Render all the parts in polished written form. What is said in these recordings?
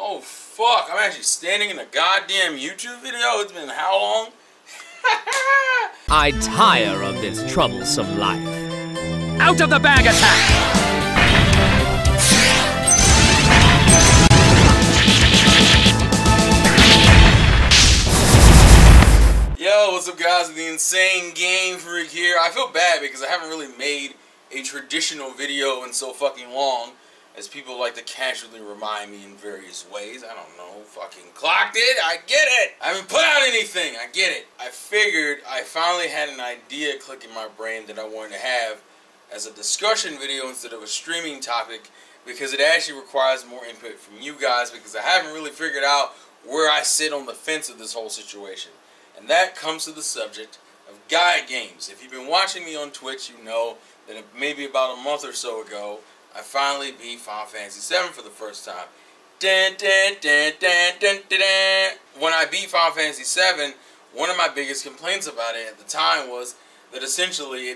Oh fuck, I'm actually standing in a goddamn YouTube video. It's been how long? I tire of this troublesome life. Out of the bag attack! Yo, what's up guys, the Insane Game Freak here. I feel bad because I haven't really made a traditional video in so fucking long, as people like to casually remind me in various ways. I don't know, fucking clocked it, I get it. I haven't put out anything, I get it. I figured I finally had an idea click in my brain that I wanted to have as a discussion video instead of a streaming topic, because it actually requires more input from you guys, because I haven't really figured out where I sit on the fence of this whole situation. And that comes to the subject of guide games. If you've been watching me on Twitch, you know that maybe about a month or so ago, I finally beat Final Fantasy VII for the first time. Dun, dun, dun, dun, dun, dun, dun. When I beat Final Fantasy VII, one of my biggest complaints about it at the time was that essentially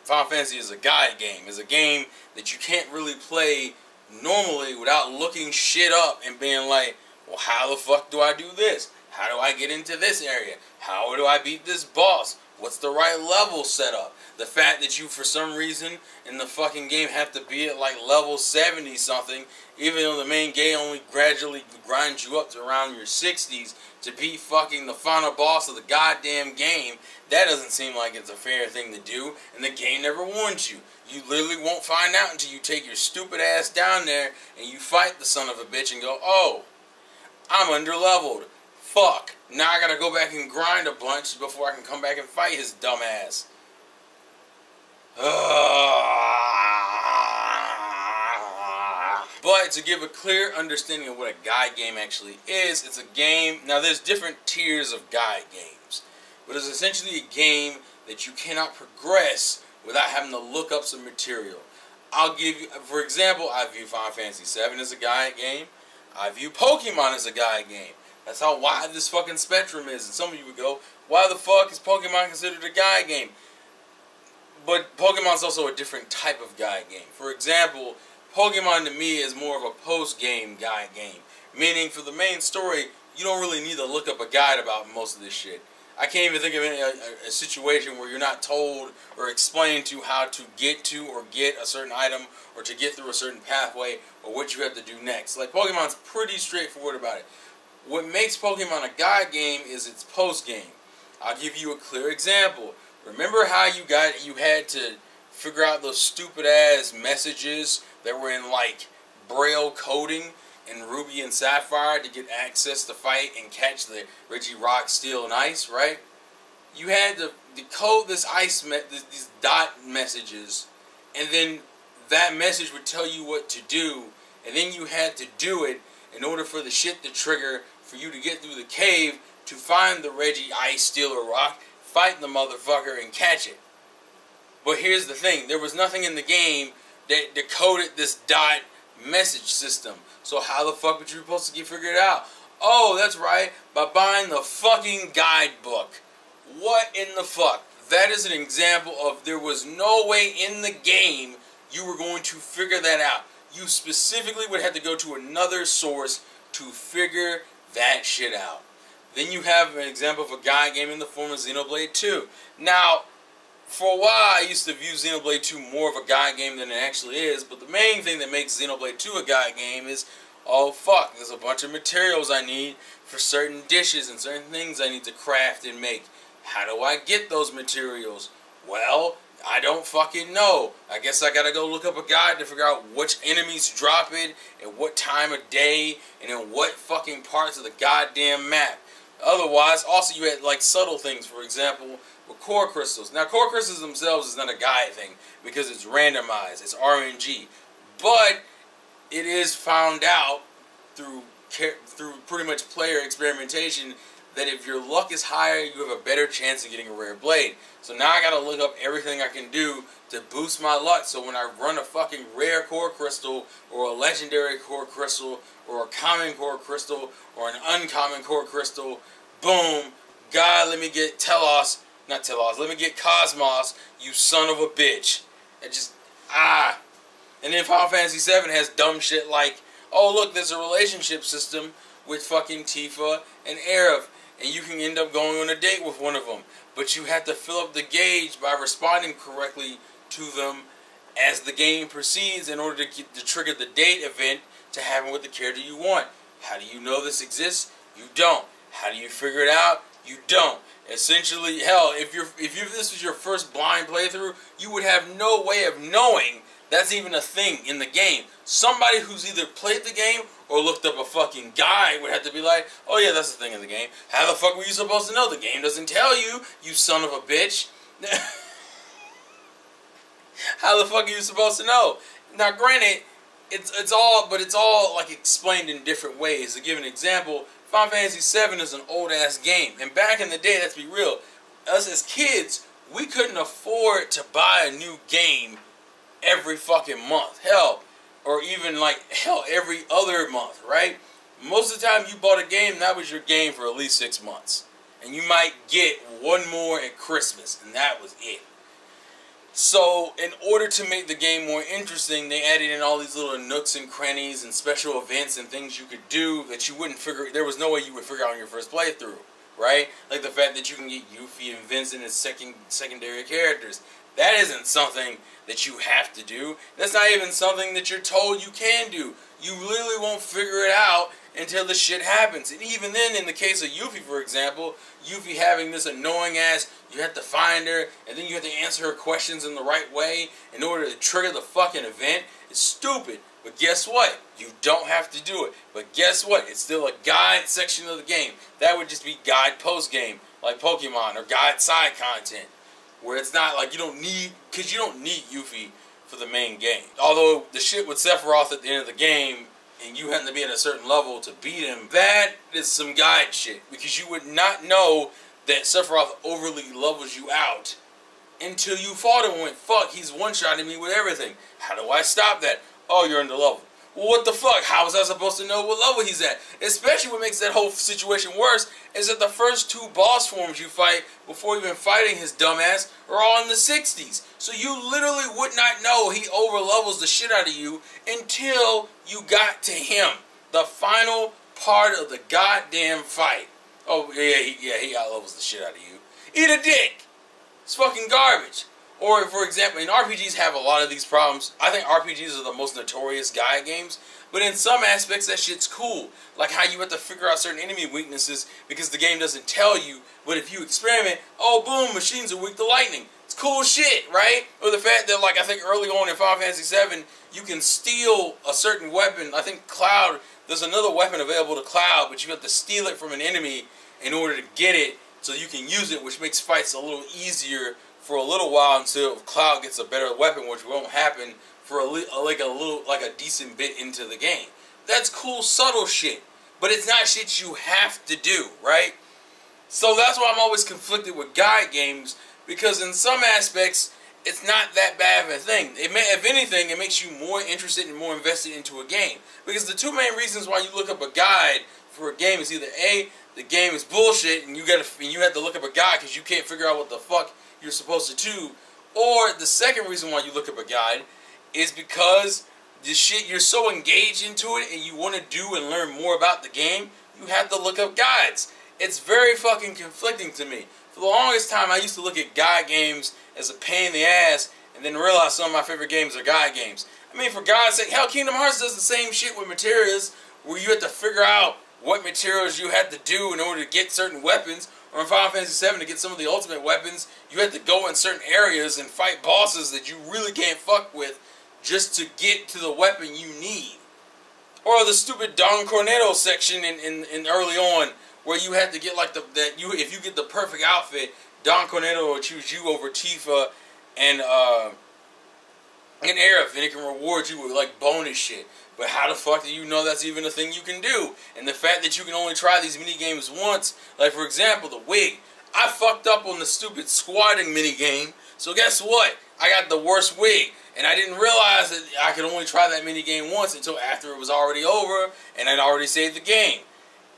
Final Fantasy is a guide game. It's a game that you can't really play normally without looking shit up and being like, well, how the fuck do I do this? How do I get into this area? How do I beat this boss? What's the right level setup? The fact that you, for some reason, in the fucking game have to be at like level 70 something, even though the main game only gradually grinds you up to around your 60s to beat fucking the final boss of the goddamn game, that doesn't seem like it's a fair thing to do, and the game never warns you. You literally won't find out until you take your stupid ass down there and you fight the son of a bitch and go, oh, I'm underleveled. Fuck, now I gotta go back and grind a bunch before I can come back and fight his dumb ass. But to give a clear understanding of what a guide game actually is, it's a game, now there's different tiers of guide games, but it's essentially a game that you cannot progress without having to look up some material. I'll give you, for example, I view Final Fantasy VII as a guide game. I view Pokemon as a guide game. That's how wide this fucking spectrum is. And some of you would go, why the fuck is Pokemon considered a guide game? But Pokemon's also a different type of guide game. For example, Pokemon to me is more of a post-game guide game. Meaning, for the main story, you don't really need to look up a guide about most of this shit. I can't even think of a situation where you're not told or explained to how to get to or get a certain item or to get through a certain pathway or what you have to do next. Like, Pokemon's pretty straightforward about it. What makes Pokemon a guide game is its post-game. I'll give you a clear example. Remember how you had to figure out those stupid-ass messages that were in, like, Braille coding in Ruby and Sapphire to get access to fight and catch the Regirock, Steel, and Ice, right? You had to decode this these dot messages, and then that message would tell you what to do, and then you had to do it in order for the shit to trigger for you to get through the cave to find the Reggie, Ice, Steel, or Rock, fight the motherfucker, and catch it. But here's the thing. There was nothing in the game that decoded this dot message system. So how the fuck were you supposed to get figured out? Oh, that's right, by buying the fucking guidebook. What in the fuck? That is an example of there was no way in the game you were going to figure that out. You specifically would have to go to another source to figure that shit out. Then you have an example of a guide game in the form of Xenoblade 2. Now, for a while I used to view Xenoblade 2 more of a guide game than it actually is, but the main thing that makes Xenoblade 2 a guide game is, oh fuck, there's a bunch of materials I need for certain dishes and certain things I need to craft and make. How do I get those materials? Well, I don't fucking know. I guess I gotta go look up a guide to figure out which enemies drop it, and what time of day, and in what fucking parts of the goddamn map. Otherwise, also you had like subtle things, for example, with core crystals. Now, core crystals themselves is not a guide thing, because it's randomized, it's RNG. But it is found out through pretty much player experimentation that if your luck is higher, you have a better chance of getting a rare blade. So now I gotta look up everything I can do to boost my luck, so when I run a fucking rare core crystal, or a legendary core crystal, or a common core crystal, or an uncommon core crystal, boom, God, let me get let me get Cosmos, you son of a bitch. And just, And then Final Fantasy VII has dumb shit like, oh look, there's a relationship system with fucking Tifa and Aerith, and you can end up going on a date with one of them. But you have to fill up the gauge by responding correctly to them as the game proceeds in order to trigger the date event to happen with the character you want. How do you know this exists? You don't. How do you figure it out? You don't. Essentially, hell, if this was your first blind playthrough, you would have no way of knowing that's even a thing in the game. Somebody who's either played the game or looked up a fucking guide would have to be like, oh yeah, that's a thing in the game. How the fuck were you supposed to know? The game doesn't tell you, you son of a bitch. How the fuck are you supposed to know? Now, granted, it's all like explained in different ways. To give an example, Final Fantasy VII is an old ass game, and back in the day, let's be real, us as kids, we couldn't afford to buy a new game every fucking month. Hell, or even like every other month, right? Most of the time, you bought a game, that was your game for at least 6 months, and you might get one more at Christmas, and that was it. So, in order to make the game more interesting, they added in all these little nooks and crannies and special events and things you could do that you wouldn't figure. There was no way you would figure out on your first playthrough, right? Like the fact that you can get Yuffie and Vincent as secondary characters. That isn't something that you have to do. That's not even something that you're told you can do. You literally won't figure it out until the shit happens. And even then, in the case of Yuffie, for example, Yuffie having this annoying ass, you have to find her, and then you have to answer her questions in the right way in order to trigger the fucking event. It's stupid. But guess what? You don't have to do it. But guess what? It's still a guide section of the game. That would just be guide post-game, like Pokemon, or guide side content. Where it's not like you don't need Yuffie for the main game. Although the shit with Sephiroth at the end of the game, and you have to be at a certain level to beat him, that is some guide shit. Because you would not know that Sephiroth overly levels you out until you fought him and went, fuck, he's one-shotting me with everything. How do I stop that? Oh, you're in the level. Well, what the fuck? How was I supposed to know what level he's at? Especially what makes that whole situation worse is that the first 2 boss forms you fight before even fighting his dumbass are all in the 60s. So you literally would not know he overlevels the shit out of you until you got to him. The final part of the goddamn fight. Oh, yeah, he outlevels the shit out of you. Eat a dick! It's fucking garbage. Or, for example, and RPGs have a lot of these problems. I think RPGs are the most notorious guide games. But in some aspects, that shit's cool. Like how you have to figure out certain enemy weaknesses because the game doesn't tell you. But if you experiment, oh, boom, machines are weak to lightning. It's cool shit, right? Or the fact that, like, I think early on in Final Fantasy VII, you can steal a certain weapon. I think Cloud, there's another weapon available to Cloud, but you have to steal it from an enemy in order to get it so you can use it, which makes fights a little easier for a little while until Cloud gets a better weapon, which won't happen for a decent bit into the game. That's cool, subtle shit, but it's not shit you have to do, right? So that's why I'm always conflicted with guide games, because in some aspects, it's not that bad of a thing. If anything, it makes you more interested and more invested into a game. Because the 2 main reasons why you look up a guide for a game is either A, the game is bullshit and you have to look up a guide because you can't figure out what the fuck you're supposed to do, or the second reason why you look up a guide is because the shit you're so engaged into it and you want to do and learn more about the game, you have to look up guides. It's very fucking conflicting to me. For the longest time, I used to look at guide games as a pain in the ass and then realize some of my favorite games are guide games. I mean, for God's sake, hell, Kingdom Hearts does the same shit with materials where you have to figure out what materials you have to do in order to get certain weapons. Or in Final Fantasy VII, to get some of the ultimate weapons, you have to go in certain areas and fight bosses that you really can't fuck with just to get to the weapon you need. Or the stupid Don Cornetto section in early on, where you had to get like if you get the perfect outfit, Don Cornetto will choose you over Tifa and Aerith, and it can reward you with like bonus shit. But how the fuck do you know that's even a thing you can do? And the fact that you can only try these mini games once, like for example, the wig. I fucked up on the stupid squatting mini game, so guess what? I got the worst wig. And I didn't realize that I could only try that mini game once until after it was already over and I'd already saved the game.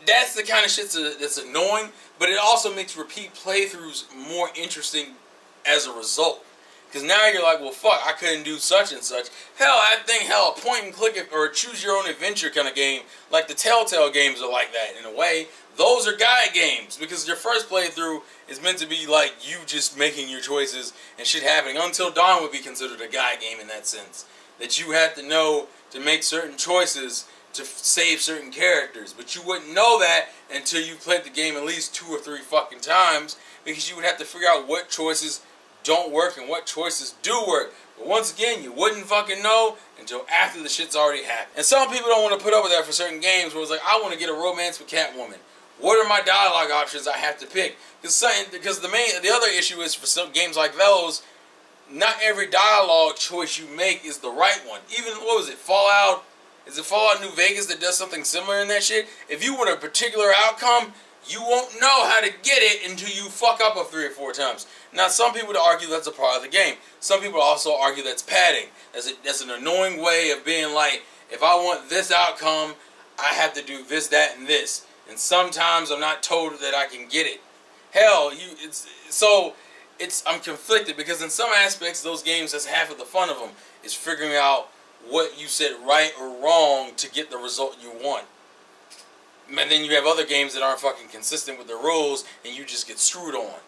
That's the kind of shit that's annoying, but it also makes repeat playthroughs more interesting as a result. Because now you're like, well, fuck, I couldn't do such and such. Hell, I think, hell, a point and click or a choose your own adventure kind of game, like the Telltale games are like that in a way. Those are guide games because your first playthrough is meant to be like you just making your choices and shit happening. Until Dawn would be considered a guide game in that sense. That you had to know to make certain choices to save certain characters. But you wouldn't know that until you played the game at least 2 or 3 fucking times because you would have to figure out what choices don't work and what choices do work. But once again, you wouldn't fucking know until after the shit's already happened. And some people don't want to put up with that for certain games where it's like, I want to get a romance with Catwoman. What are my dialogue options I have to pick? Because the other issue is for some games like those, not every dialogue choice you make is the right one. Even, what was it, Fallout? Is it Fallout New Vegas that does something similar in that shit? If you want a particular outcome, you won't know how to get it until you fuck up 3 or 4 times. Now, some people would argue that's a part of the game. Some people also argue that's padding. That's an annoying way of being like, if I want this outcome, I have to do this, that, and this. And sometimes I'm not told that I can get it. Hell, I'm conflicted because in some aspects, those games, that's half of the fun of them, is figuring out what you said right or wrong to get the result you want. And then you have other games that aren't fucking consistent with the rules and you just get screwed on.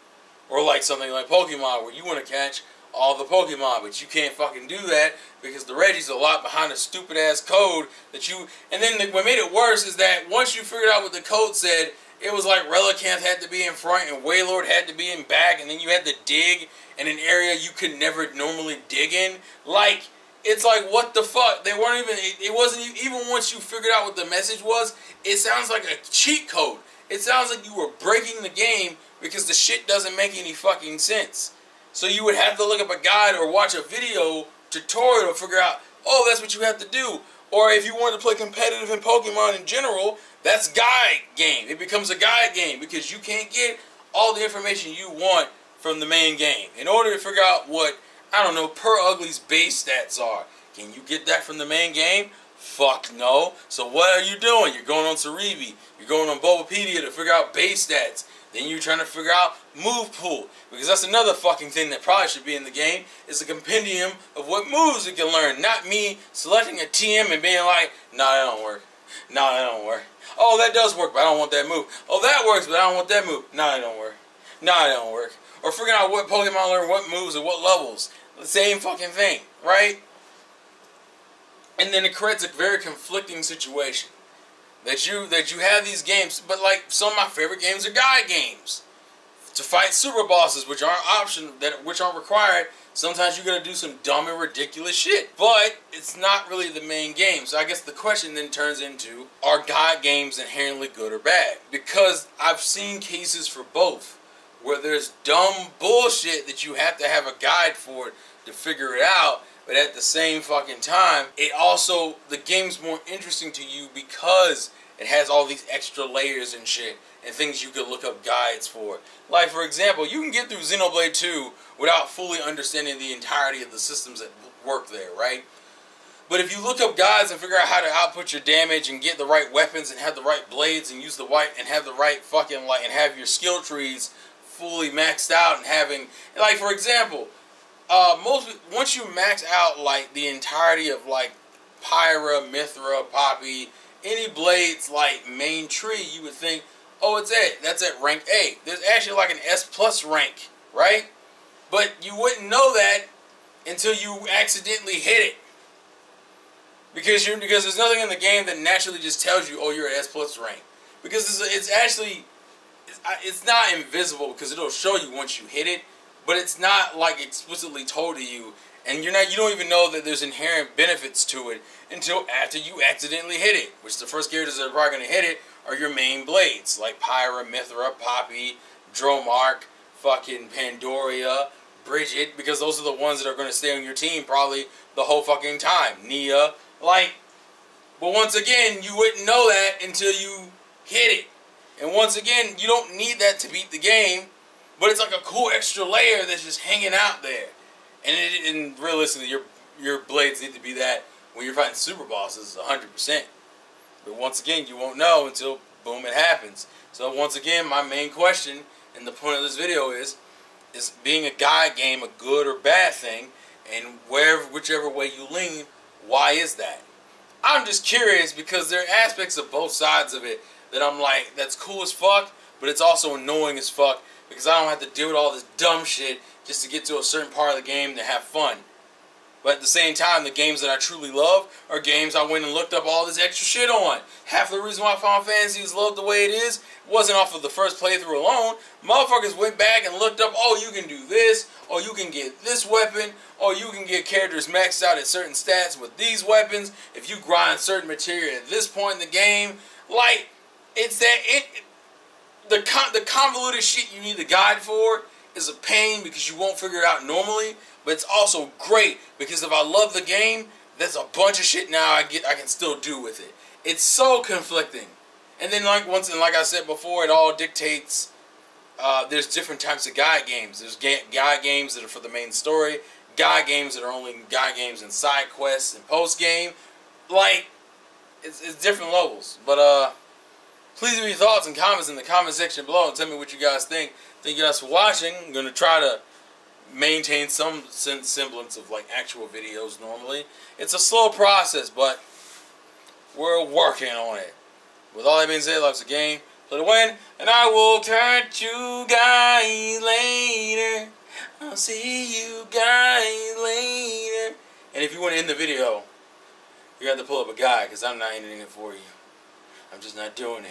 Or like something like Pokemon where you want to catch all the Pokemon, but you can't fucking do that because the Reggie's a lot behind a stupid ass code that you... And then what made it worse is that once you figured out what the code said, it was like Relicanth had to be in front and Wailord had to be in back, and then you had to dig in an area you could never normally dig in. Like, it's like, what the fuck? They weren't even... It wasn't even once you figured out what the message was, it sounds like a cheat code. It sounds like you were breaking the game because the shit doesn't make any fucking sense. So you would have to look up a guide or watch a video tutorial to figure out, oh, that's what you have to do. Or if you want to play competitive in Pokemon in general, that's guide game. It becomes a guide game because you can't get all the information you want from the main game. In order to figure out what, I don't know, Per Ugly's base stats are, can you get that from the main game? Fuck no. So what are you doing? You're going on Cerebi. You're going on Bulbapedia to figure out base stats. Then you're trying to figure out move pool. Because that's another fucking thing that probably should be in the game. Is a compendium of what moves you can learn. Not me selecting a TM and being like, nah, that don't work. Nah, that don't work. Oh, that does work, but I don't want that move. Oh, that works, but I don't want that move. Nah, that don't work. Nah, that don't work. Or figuring out what Pokemon learn what moves at what levels. The same fucking thing, right? And then it creates a very conflicting situation. That you have these games, but like some of my favorite games are guide games. To fight super bosses, which aren't which aren't required. Sometimes you gotta do some dumb and ridiculous shit. But it's not really the main game. So I guess the question then turns into, are guide games inherently good or bad? Because I've seen cases for both. Where there's dumb bullshit that you have to have a guide for it to figure it out. But at the same fucking time, the game's more interesting to you because it has all these extra layers and shit and things you could look up guides for. Like, for example, you can get through Xenoblade 2 without fully understanding the entirety of the systems that work there, right? But if you look up guides and figure out how to output your damage and get the right weapons and have the right blades and use the right and have the right fucking and have your skill trees fully maxed out and having, like, for example, once you max out like the entirety of like Pyra, Mithra, Poppy, any blades like main tree, you would think, oh, that's at rank A. There's actually like an S+ rank, right? But you wouldn't know that until you accidentally hit it. Because there's nothing in the game that naturally just tells you, oh, you're at S+ rank. Because it's not invisible because it'll show you once you hit it. But it's not like explicitly told to you, and you don't even know that there's inherent benefits to it until after you accidentally hit it. Which the first characters that are probably going to hit it are your main blades, like Pyra, Mithra, Poppy, Dromark, fucking Pandoria, Bridget, because those are the ones that are going to stay on your team probably the whole fucking time. Nia, but once again, you wouldn't know that until you hit it. And once again, you don't need that to beat the game. But it's like a cool extra layer that's just hanging out there. And realistically, your blades need to be that when you're fighting super bosses 100%. But once again, you won't know until, boom, it happens. So once again, my main question and the point of this video is is being a guide game a good or bad thing? And whichever way you lean, why is that? I'm just curious because there are aspects of both sides of it that I'm like, that's cool as fuck, but it's also annoying as fuck because I don't have to deal with all this dumb shit just to get to a certain part of the game to have fun. But at the same time, the games that I truly love are games I went and looked up all this extra shit on. Half the reason why Final Fantasy is loved the way it is wasn't off of the first playthrough alone. Motherfuckers went back and looked up, oh, you can do this, or you can get this weapon, or you can get characters maxed out at certain stats with these weapons if you grind certain material at this point in the game. Like, it's that the convoluted shit you need the guide for is a pain because you won't figure it out normally. But it's also great because if I love the game, there's a bunch of shit now I can still do with it. It's so conflicting. And then like I said before, it all dictates. There's different types of guide games. There's guide games that are for the main story, guide games that are only guide games and side quests and post game. Like it's different levels. But please leave your thoughts and comments in the comment section below and tell me what you guys think. Thank you guys for watching. I'm gonna try to maintain some semblance of like actual videos normally. It's a slow process, but we're working on it. With all that being said, life's a game, play to win, and I will catch you guys later. I'll see you guys later. And if you want to end the video, you have to pull up a guide because I'm not ending it for you. I'm just not doing it.